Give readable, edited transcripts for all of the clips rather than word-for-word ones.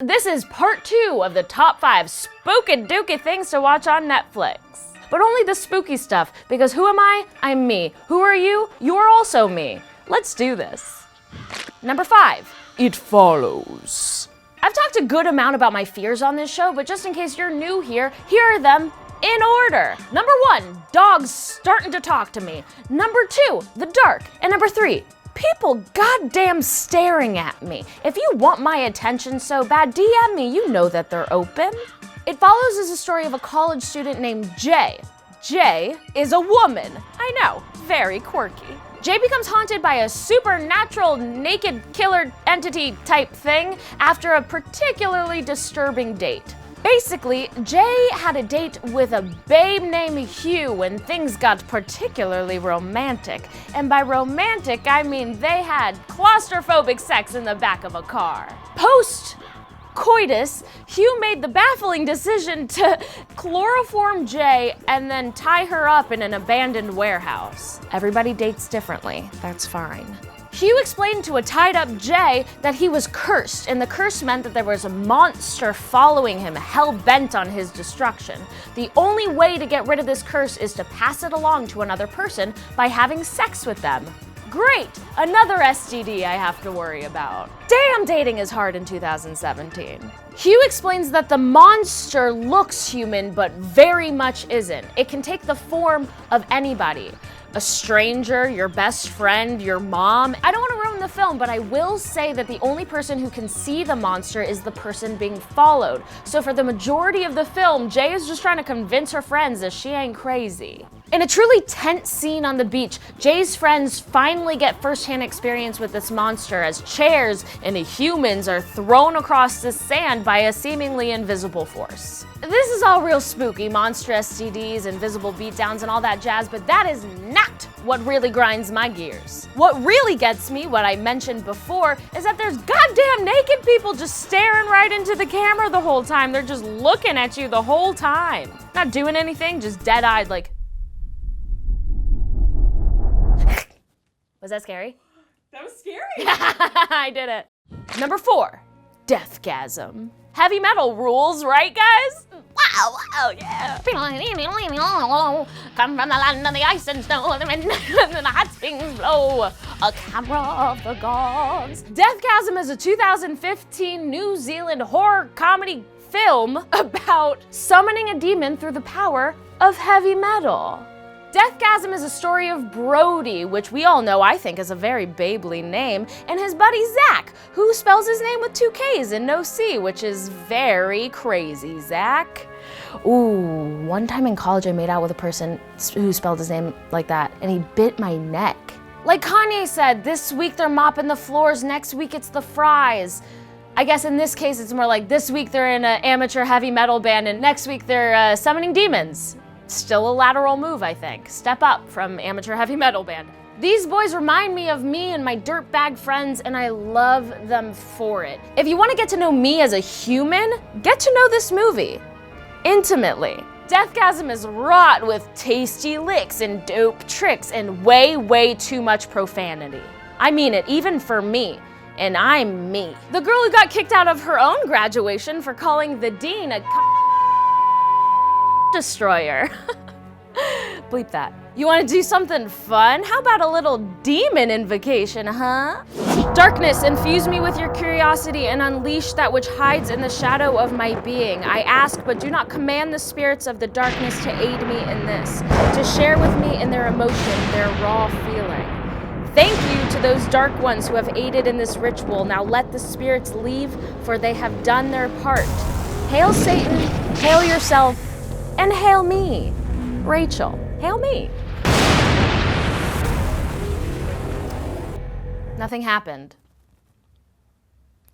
This is part 2 of the top 5 spooky dooky things to watch on Netflix. But only the spooky stuff, because who am I? I'm me. Who are you? You're also me. Let's do this. Number 5, It Follows. I've talked a good amount about my fears on this show, but just in case you're new here are them in order. Number 1, dogs starting to talk to me. Number 2, the dark. And number 3, people goddamn staring at me. If you want my attention so bad, DM me, you know that they're open. It Follows is a story of a college student named Jay. Jay is a woman. I know, very quirky. Jay becomes haunted by a supernatural naked killer entity type thing after a particularly disturbing date. Basically, Jay had a date with a babe named Hugh when things got particularly romantic. And by romantic, I mean they had claustrophobic sex in the back of a car. Post-coitus, Hugh made the baffling decision to chloroform Jay and then tie her up in an abandoned warehouse. Everybody dates differently, that's fine. Hugh explained to a tied-up Jay that he was cursed, and the curse meant that there was a monster following him, hell-bent on his destruction. The only way to get rid of this curse is to pass it along to another person by having sex with them. Great! Another STD I have to worry about. Damn, dating is hard in 2017. Hugh explains that the monster looks human, but very much isn't. It can take the form of anybody. A stranger, your best friend, your mom. I don't want to ruin the film, but I will say that the only person who can see the monster is the person being followed. So for the majority of the film, Jay is just trying to convince her friends that she ain't crazy. In a truly tense scene on the beach, Jay's friends finally get first-hand experience with this monster as chairs and humans are thrown across the sand by a seemingly invisible force. This is all real spooky, monster STDs, invisible beatdowns, and all that jazz, but that is not what really grinds my gears. What really gets me, what I mentioned before, is that there's goddamn naked people just staring right into the camera the whole time. They're just looking at you the whole time. Not doing anything, just dead-eyed like... Was that scary? That was scary. I did it. Number 4, Deathgasm. Heavy metal rules, right guys? Wow, yeah. Come from the land of the ice and snow and the hot springs blow. A camera of the gods. Deathgasm is a 2015 New Zealand horror comedy film about summoning a demon through the power of heavy metal. Deathgasm is a story of Brody, which we all know I think is a very babely name, and his buddy Zach, who spells his name with 2 K's and no C, which is very crazy, Zach. Ooh, one time in college I made out with a person who spelled his name like that, and he bit my neck. Like Kanye said, this week they're mopping the floors, next week it's the fries. I guess in this case it's more like this week they're in an amateur heavy metal band, and next week they're summoning demons. Still a lateral move, I think. Step up from amateur heavy metal band. These boys remind me of me and my dirtbag friends, and I love them for it. If you want to get to know me as a human, get to know this movie intimately. Deathgasm is wrought with tasty licks and dope tricks and way too much profanity. I mean it, even for me. And I'm me. The girl who got kicked out of her own graduation for calling the dean a destroyer. Bleep that. You want to do something fun? How about a little demon invocation, huh? Darkness, infuse me with your curiosity and unleash that which hides in the shadow of my being. I ask, but do not command the spirits of the darkness to aid me in this, to share with me in their emotion, their raw feeling. Thank you to those dark ones who have aided in this ritual. Now let the spirits leave, for they have done their part. Hail Satan, hail yourself, and hail me, Rachel. Hail me. Nothing happened.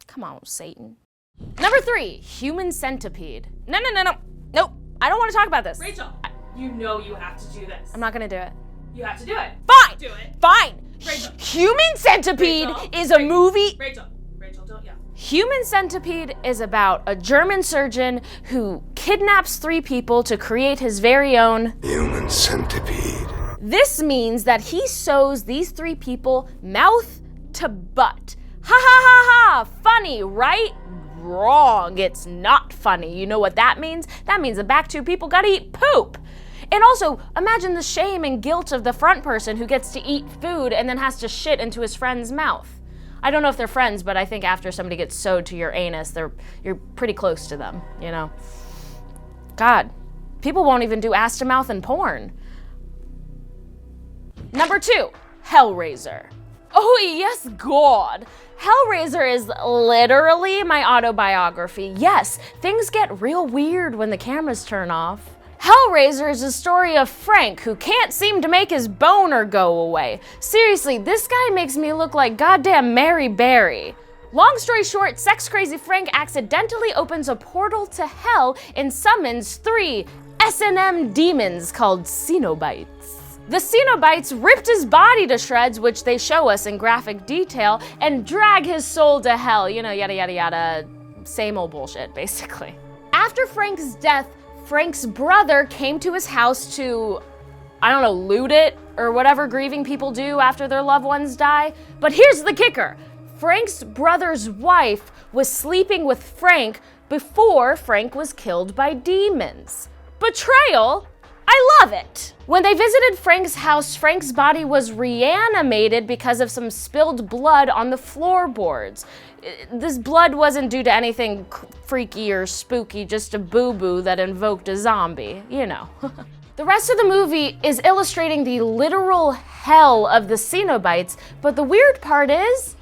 Come on, Satan. Number 3, Human Centipede. No. Nope, I don't want to talk about this. Rachel, you know you have to do this. I'm not gonna do it. You have to do it. Fine. Do it. Fine. Rachel. Human Centipede Rachel. is a movie. Rachel, don't yell. Human Centipede is about a German surgeon who kidnaps 3 people to create his very own Human Centipede. This means that he sews these 3 people mouth to butt. Ha ha ha ha! Funny, right? wrong. It's not funny. You know what that means? That means the back two people gotta eat poop. And also, imagine the shame and guilt of the front person who gets to eat food and then has to shit into his friend's mouth. I don't know if they're friends, but I think after somebody gets sewed to your anus, you're pretty close to them, you know? God, people won't even do ass to mouth in porn. Number 2, Hellraiser. Oh yes, God. Hellraiser is literally my autobiography. Yes, things get real weird when the cameras turn off. Hellraiser is a story of Frank, who can't seem to make his boner go away. Seriously, this guy makes me look like goddamn Mary Berry. Long story short, sex-crazy Frank accidentally opens a portal to hell and summons 3 S&M demons called Cenobites. The Cenobites ripped his body to shreds, which they show us in graphic detail, and drag his soul to hell. You know, yada yada yada, same old bullshit, basically. After Frank's death, Frank's brother came to his house to, I don't know, loot it, or whatever grieving people do after their loved ones die. But here's the kicker. Frank's brother's wife was sleeping with Frank before Frank was killed by demons. Betrayal? I love it! When they visited Frank's house, Frank's body was reanimated because of some spilled blood on the floorboards. This blood wasn't due to anything freaky or spooky, just a boo-boo that invoked a zombie, you know. The rest of the movie is illustrating the literal hell of the Cenobites, but the weird part is,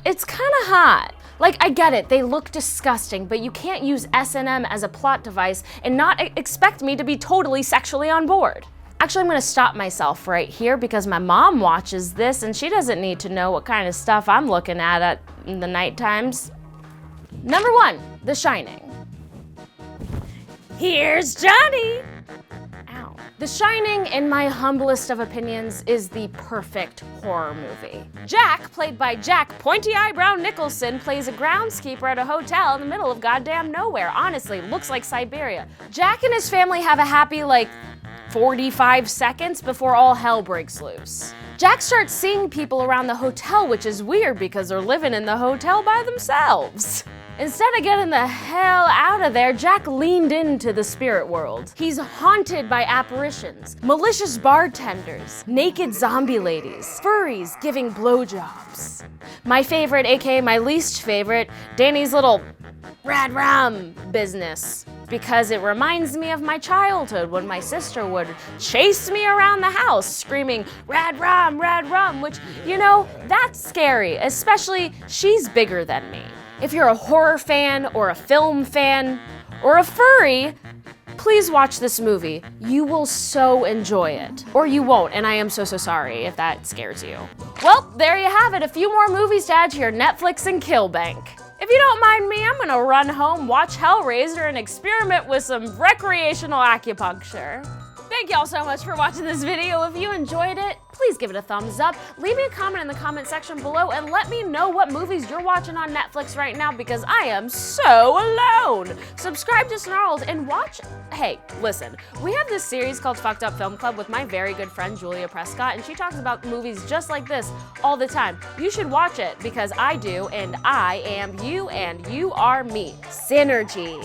it's kinda hot. Like, I get it, they look disgusting, but you can't use S&M as a plot device and not expect me to be totally sexually on board. Actually, I'm gonna stop myself right here because my mom watches this and she doesn't need to know what kind of stuff I'm looking at in the night times. Number 1, The Shining. Here's Johnny! Ow. The Shining, in my humblest of opinions, is the perfect horror movie. Jack, played by Jack Pointy Eyebrow Nicholson, plays a groundskeeper at a hotel in the middle of goddamn nowhere. Honestly, looks like Siberia. Jack and his family have a happy, 45 seconds before all hell breaks loose. Jack starts seeing people around the hotel, which is weird because they're living in the hotel by themselves. Instead of getting the hell out of there, Jack leaned into the spirit world. He's haunted by apparitions, malicious bartenders, naked zombie ladies, furries giving blowjobs. My favorite, aka my least favorite, Danny's little rad rum business. Because it reminds me of my childhood when my sister would chase me around the house screaming, rad rum, which, you know, that's scary, especially she's bigger than me. If you're a horror fan or a film fan or a furry, please watch this movie. You will so enjoy it. Or you won't, and I am so sorry if that scares you. Well, there you have it, a few more movies to add to your Netflix and kill bank. If you don't mind me, I'm gonna run home, watch Hellraiser, and experiment with some recreational acupuncture. Thank y'all so much for watching this video. If you enjoyed it, please give it a thumbs up. Leave me a comment in the comment section below and let me know what movies you're watching on Netflix right now because I am so alone. Subscribe to Snarled and watch. Hey, listen, we have this series called Fucked Up Film Club with my very good friend Julia Prescott, and she talks about movies just like this all the time. You should watch it because I do, and I am you and you are me. Synergy.